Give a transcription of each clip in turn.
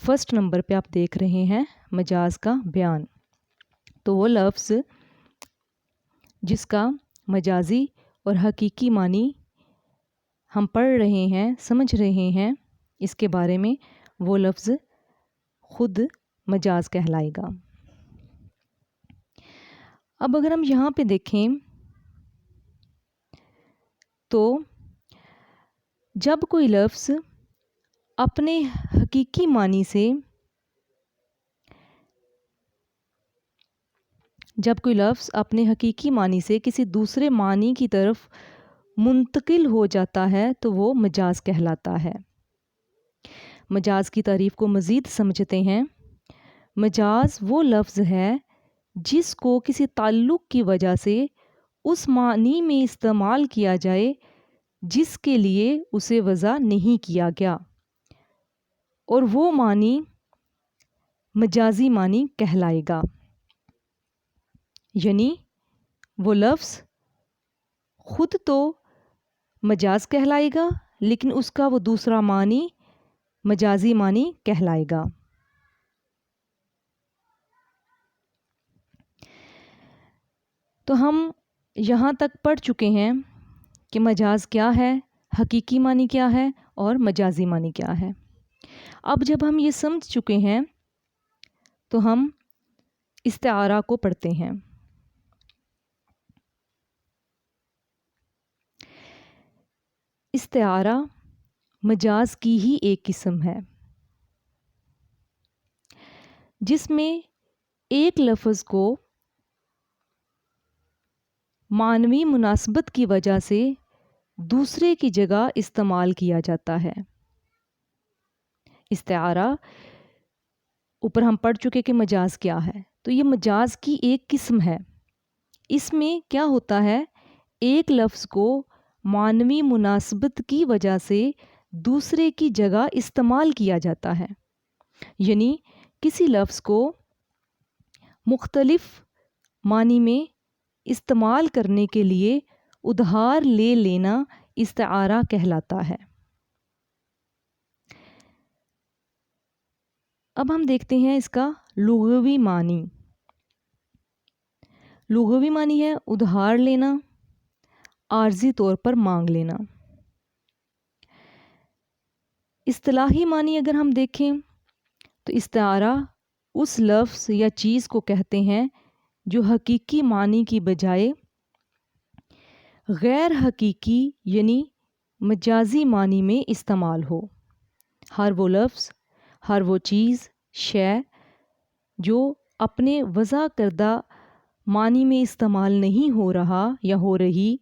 First number پہ آپ دیکھ رہے ہیں مجاز کا بیان. تو وہ لفظ جس کا مجازی اور حقیقی معنی ہم پڑھ رہے ہیں، سمجھ رہے ہیں، اس کے بارے میں وہ لفظ خود مجاز کہلائے گا. اب اگر ہم یہاں پہ دیکھیں تو جب کوئی لفظ اپنے حقیقی معنی سے کسی دوسرے معنی کی طرف منتقل ہو جاتا ہے تو وہ مجاز کہلاتا ہے. مجاز کی تعریف کو مزید سمجھتے ہیں. مجاز وہ لفظ ہے جس کو کسی تعلق کی وجہ سے اس معنی میں استعمال کیا جائے جس کے لیے اسے وضع نہیں کیا گیا، اور وہ معنی مجازی معنی کہلائے گا. یعنی وہ لفظ خود تو مجاز کہلائے گا لیکن اس کا وہ دوسرا معنی مجازی معنی کہلائے گا. تو ہم یہاں تک پڑھ چکے ہیں کہ مجاز کیا ہے، حقیقی معنی کیا ہے اور مجازی معنی کیا ہے. اب جب ہم یہ سمجھ چکے ہیں تو ہم استعارہ کو پڑھتے ہیں. استعارہ مجاز کی ہی ایک قسم ہے جس میں ایک لفظ کو معنوی مناسبت کی وجہ سے دوسرے کی جگہ استعمال کیا جاتا ہے. استعارہ اوپر ہم پڑھ چکے کہ مجاز کیا ہے، تو یہ مجاز کی ایک قسم ہے. اس میں کیا ہوتا ہے، ایک لفظ کو معنوی مناسبت کی وجہ سے دوسرے کی جگہ استعمال کیا جاتا ہے. یعنی کسی لفظ کو مختلف معنی میں استعمال کرنے کے لیے ادھار لے لینا استعارہ کہلاتا ہے. اب ہم دیکھتے ہیں اس کا لغوی معنی. لغوی معنی ہے ادھار لینا، عارضی طور پر مانگ لینا. اصطلاحی معنی اگر ہم دیکھیں تو استعارہ اس لفظ یا چیز کو کہتے ہیں جو حقیقی معنی کی بجائے غیر حقیقی یعنی مجازی معنی میں استعمال ہو. ہر وہ لفظ، ہر وہ چیز، شے جو اپنے وضع کردہ معنی میں استعمال نہیں ہو رہا یا ہو رہی،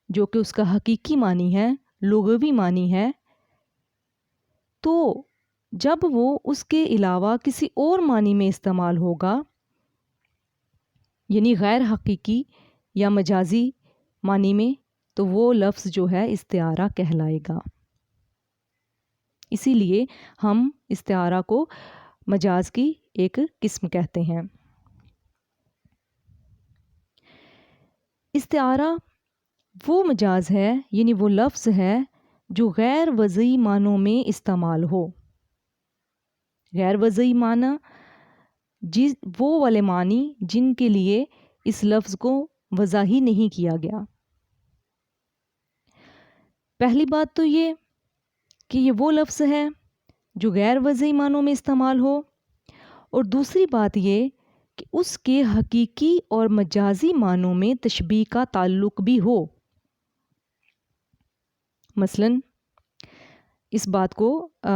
جو کہ اس کا حقیقی معنی ہے، لغوی معنی ہے، تو جب وہ اس کے علاوہ کسی اور معنی میں استعمال ہوگا یعنی غیر حقیقی یا مجازی معنی میں، تو وہ لفظ جو ہے استعارہ کہلائے گا. اسی لیے ہم استعارہ کو مجاز کی ایک قسم کہتے ہیں. استعارہ وہ مجاز ہے یعنی وہ لفظ ہے جو غیر وضعی معنوں میں استعمال ہو. غیر وضعی معنی وہ والے معنی جن کے لیے اس لفظ کو وضع ہی نہیں کیا گیا. پہلی بات تو یہ کہ یہ وہ لفظ ہے جو غیر وضعی معنوں میں استعمال ہو، اور دوسری بات یہ کہ اس کے حقیقی اور مجازی معنوں میں تشبیہ کا تعلق بھی ہو. مثلاً اس بات کو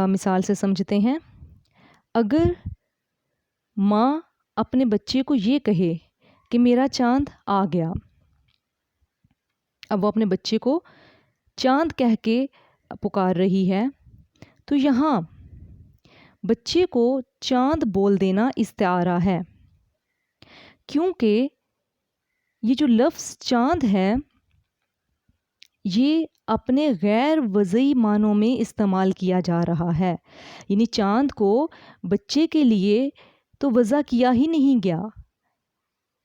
مثال سے سمجھتے ہیں. اگر ماں اپنے بچے کو یہ کہے کہ میرا چاند آ گیا، اب وہ اپنے بچے کو چاند کہہ کے پکار رہی ہے، تو یہاں بچے کو چاند بول دینا استعارہ ہے، کیونکہ یہ جو لفظ چاند ہے یہ اپنے غیر وضعی معنوں میں استعمال کیا جا رہا ہے. یعنی چاند کو بچے کے لیے تو وضع کیا ہی نہیں گیا،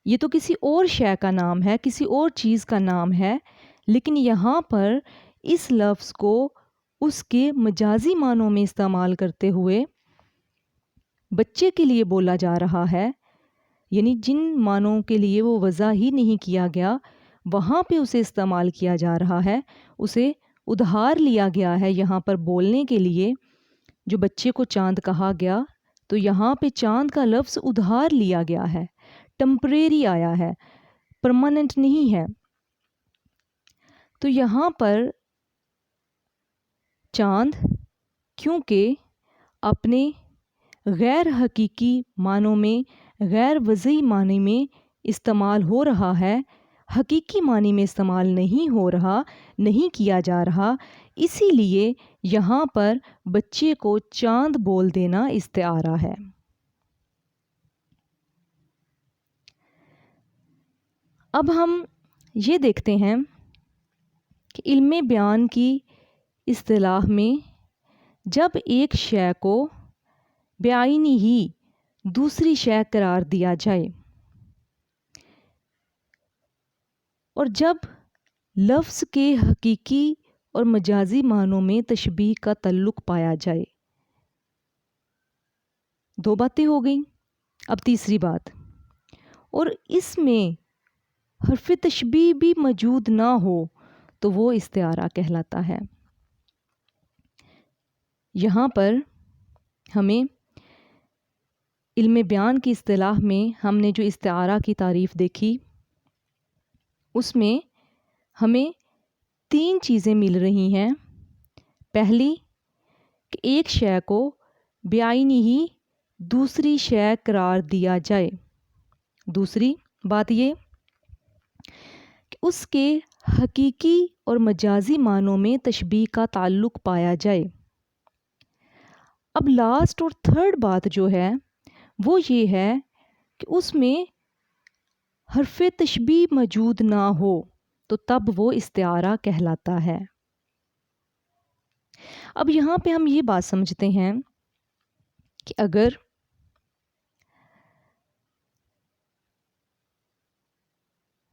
یہ تو کسی اور شے کا نام ہے، کسی اور چیز کا نام ہے، لیکن یہاں پر اس لفظ کو اس کے مجازی معنوں میں استعمال کرتے ہوئے بچے کے لیے بولا جا رہا ہے، یعنی جن معنوں کے لیے وہ وضع ہی نہیں کیا گیا وہاں پہ اسے استعمال کیا جا رہا ہے، اسے ادھار لیا گیا ہے یہاں پر بولنے کے لیے۔ جو بچے کو چاند کہا گیا تو یہاں پہ چاند کا لفظ ادھار لیا گیا ہے، ٹمپریری آیا ہے، پرماننٹ نہیں ہے۔ تو یہاں پر چاند کیونکہ اپنے غیر حقیقی معنوں میں، غیر وضعی معنی میں استعمال ہو رہا ہے، حقیقی معنی میں استعمال نہیں ہو رہا، نہیں کیا جا رہا، اسی لیے یہاں پر بچے کو چاند بول دینا استعارہ ہے۔ اب ہم یہ دیکھتے ہیں کہ علم بیان کی اصطلاح میں جب ایک شے کو بعینی ہی دوسری شے قرار دیا جائے اور جب لفظ کے حقیقی اور مجازی معنوں میں تشبیہ کا تعلق پایا جائے، دو باتیں ہو گئیں۔ اب تیسری بات، اور اس میں حرف تشبیہ بھی موجود نہ ہو تو وہ استعارہ کہلاتا ہے۔ یہاں پر ہمیں علم بیان کی اصطلاح میں ہم نے جو استعارہ کی تعریف دیکھی اس میں ہمیں 3 چیزیں مل رہی ہیں۔ پہلی کہ ایک شے کو بعینی ہی دوسری شے قرار دیا جائے، دوسری بات یہ کہ اس کے حقیقی اور مجازی معنوں میں تشبیہ کا تعلق پایا جائے۔ اب لاسٹ اور تھرڈ بات جو ہے وہ یہ ہے کہ اس میں حرف تشبیہ موجود نہ ہو تو تب وہ استعارہ کہلاتا ہے۔ اب یہاں پہ ہم یہ بات سمجھتے ہیں کہ اگر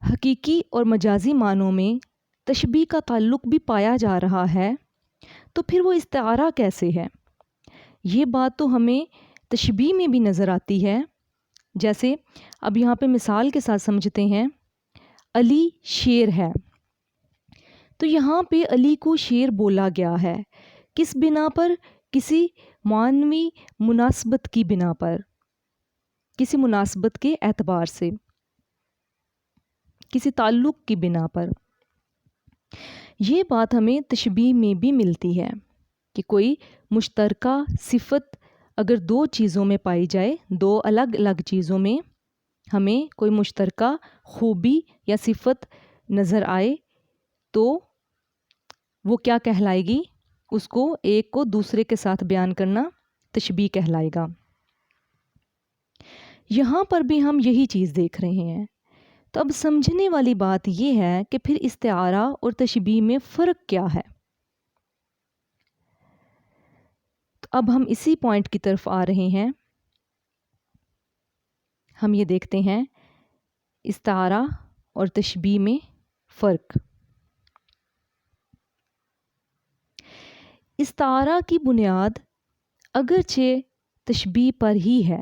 حقیقی اور مجازی معنوں میں تشبیہ کا تعلق بھی پایا جا رہا ہے تو پھر وہ استعارہ کیسے ہے؟ یہ بات تو ہمیں تشبیہ میں بھی نظر آتی ہے۔ جیسے اب یہاں پہ مثال کے ساتھ سمجھتے ہیں، علی شیر ہے، تو یہاں پہ علی کو شیر بولا گیا ہے کس بنا پر؟ کسی معنوی مناسبت کی بنا پر، کسی مناسبت کے اعتبار سے، کسی تعلق کی بنا پر۔ یہ بات ہمیں تشبیہ میں بھی ملتی ہے کہ کوئی مشترکہ صفت اگر 2 چیزوں میں پائی جائے، 2 الگ الگ چیزوں میں ہمیں کوئی مشترکہ خوبی یا صفت نظر آئے تو وہ کیا کہلائے گی؟ اس کو ایک کو دوسرے کے ساتھ بیان کرنا تشبیہ کہلائے گا۔ یہاں پر بھی ہم یہی چیز دیکھ رہے ہیں۔ تو اب سمجھنے والی بات یہ ہے کہ پھر استعارہ اور تشبیہ میں فرق کیا ہے؟ تو اب ہم اسی پوائنٹ کی طرف آ رہے ہیں۔ ہم یہ دیکھتے ہیں استعارہ اور تشبیہ میں فرق۔ استعارہ کی بنیاد اگرچہ تشبیہ پر ہی ہے،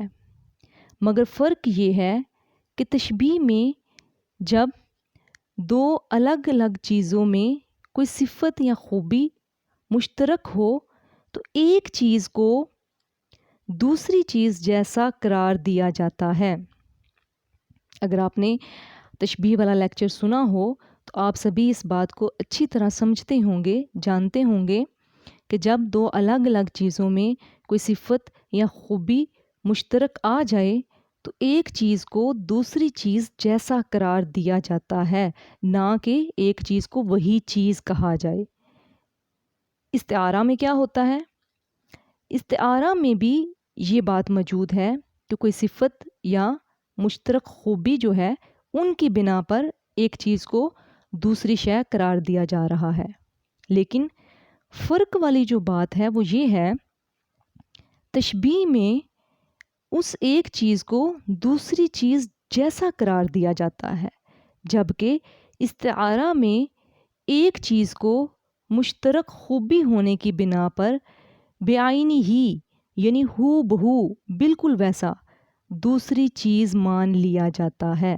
مگر فرق یہ ہے کہ تشبیہ میں جب 2 الگ الگ چیزوں میں کوئی صفت یا خوبی مشترک ہو تو ایک چیز کو دوسری چیز جیسا قرار دیا جاتا ہے۔ اگر آپ نے تشبیہ والا لیکچر سنا ہو تو آپ سبھی اس بات کو اچھی طرح سمجھتے ہوں گے، جانتے ہوں گے کہ جب 2 الگ الگ چیزوں میں کوئی صفت یا خوبی مشترک آ جائے تو ایک چیز کو دوسری چیز جیسا قرار دیا جاتا ہے، نہ کہ ایک چیز کو وہی چیز کہا جائے۔ استعارہ میں کیا ہوتا ہے؟ استعارہ میں بھی یہ بات موجود ہے کہ کوئی صفت یا مشترک خوبی جو ہے ان کی بنا پر ایک چیز کو دوسری شے قرار دیا جا رہا ہے، لیکن فرق والی جو بات ہے وہ یہ ہے تشبیہ میں اس ایک چیز کو دوسری چیز جیسا قرار دیا جاتا ہے، جبکہ استعارہ میں ایک چیز کو مشترک خوبی ہونے کی بنا پر بعینی ہی یعنی ہو بہو بالکل ویسا دوسری چیز مان لیا جاتا ہے،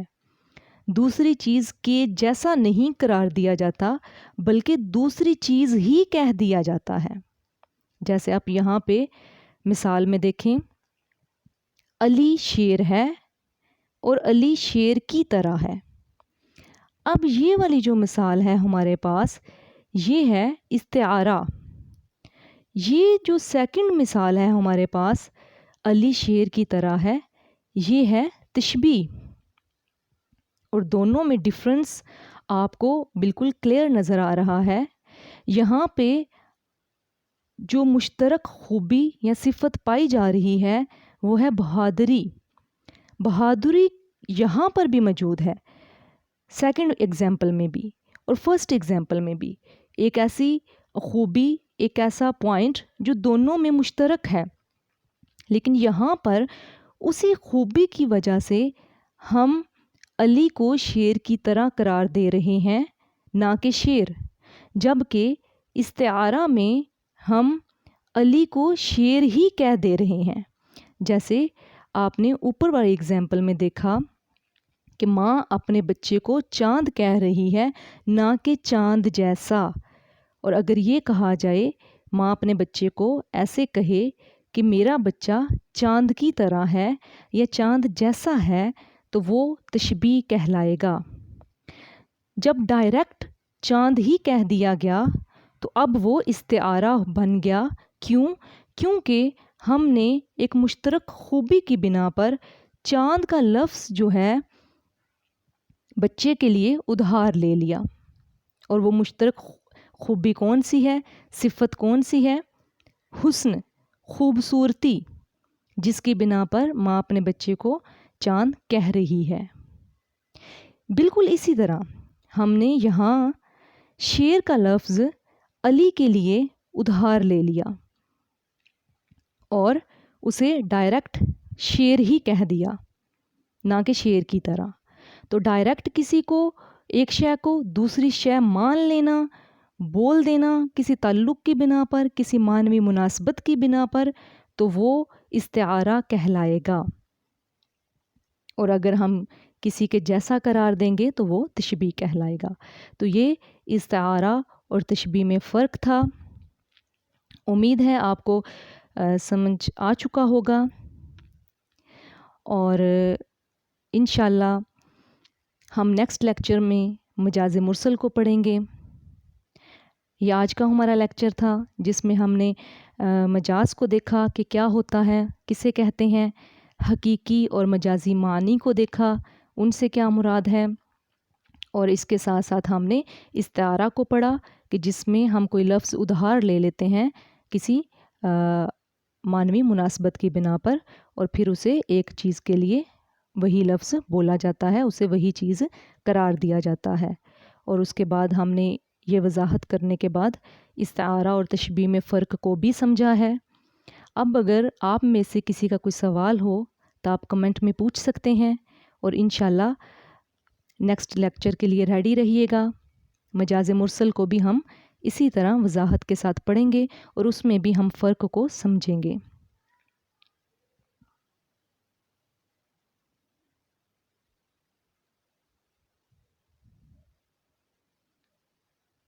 دوسری چیز کے جیسا نہیں قرار دیا جاتا بلکہ دوسری چیز ہی کہہ دیا جاتا ہے۔ جیسے آپ یہاں پہ مثال میں دیکھیں، علی شیر ہے اور علی شیر کی طرح ہے۔ اب یہ والی جو مثال ہے ہمارے پاس، یہ ہے استعارہ۔ یہ جو سیکنڈ مثال ہے ہمارے پاس، علی شیر کی طرح ہے، یہ ہے تشبیہ۔ اور دونوں میں ڈفرنس آپ کو بالکل کلیئر نظر آ رہا ہے۔ یہاں پہ جو مشترک خوبی یا صفت پائی جا رہی ہے وہ ہے بہادری۔ بہادری یہاں پر بھی موجود ہے، سیکنڈ ایگزامپل میں بھی اور فرسٹ ایگزامپل میں بھی۔ ایک ایسی خوبی، ایک ایسا پوائنٹ جو دونوں میں مشترک ہے، لیکن یہاں پر اسی خوبی کی وجہ سے ہم علی کو شیر کی طرح قرار دے رہے ہیں، نہ کہ شیر، جبکہ استعارہ میں ہم علی کو شیر ہی کہہ دے رہے ہیں۔ جیسے آپ نے اوپر والی ایگزامپل میں دیکھا کہ ماں اپنے بچے کو چاند کہہ رہی ہے، نہ کہ چاند جیسا۔ اور اگر یہ کہا جائے، ماں اپنے بچے کو ایسے کہے کہ میرا بچہ چاند کی طرح ہے یا چاند جیسا ہے، تو وہ تشبیہ کہلائے گا۔ جب ڈائریکٹ چاند ہی کہہ دیا گیا تو اب وہ استعارہ بن گیا۔ کیونکہ ہم نے ایک مشترک خوبی کی بنا پر چاند کا لفظ جو ہے بچے کے لیے ادھار لے لیا۔ اور وہ مشترک خوبی کون سی ہے، صفت کون سی ہے؟ حسن، خوبصورتی، جس کی بنا پر ماں اپنے بچے کو چاند کہہ رہی ہے۔ بالکل اسی طرح ہم نے یہاں شیر کا لفظ علی کے لیے ادھار لے لیا اور اسے ڈائریکٹ شیر ہی کہہ دیا، نہ کہ شیر کی طرح۔ تو ڈائریکٹ کسی کو، ایک شے کو دوسری شے مان لینا، بول دینا کسی تعلق کی بنا پر، کسی معنوی مناسبت کی بنا پر، تو وہ استعارہ کہلائے گا۔ اور اگر ہم کسی کے جیسا قرار دیں گے تو وہ تشبیہ کہلائے گا۔ تو یہ استعارہ اور تشبیہ میں فرق تھا۔ امید ہے آپ کو سمجھ آ چکا ہوگا، اور انشاءاللہ ہم نیکسٹ لیکچر میں مجاز مرسل کو پڑھیں گے۔ یہ آج کا ہمارا لیکچر تھا جس میں ہم نے مجاز کو دیکھا کہ کیا ہوتا ہے، کسے کہتے ہیں، حقیقی اور مجازی معنی کو دیکھا، ان سے کیا مراد ہے، اور اس کے ساتھ ساتھ ہم نے استعارہ کو پڑھا کہ جس میں ہم کوئی لفظ ادھار لے لیتے ہیں کسی معنوی مناسبت کی بنا پر، اور پھر اسے ایک چیز کے لیے وہی لفظ بولا جاتا ہے، اسے وہی چیز قرار دیا جاتا ہے۔ اور اس کے بعد ہم نے یہ وضاحت کرنے کے بعد استعارہ اور تشبیہ میں فرق کو بھی سمجھا ہے۔ اب اگر آپ میں سے کسی کا کوئی سوال ہو تو آپ کمنٹ میں پوچھ سکتے ہیں، اور انشاءاللہ نیکسٹ لیکچر کے لیے ریڈی رہیے گا۔ مجاز مرسل کو بھی ہم اسی طرح وضاحت کے ساتھ پڑھیں گے اور اس میں بھی ہم فرق کو سمجھیں گے۔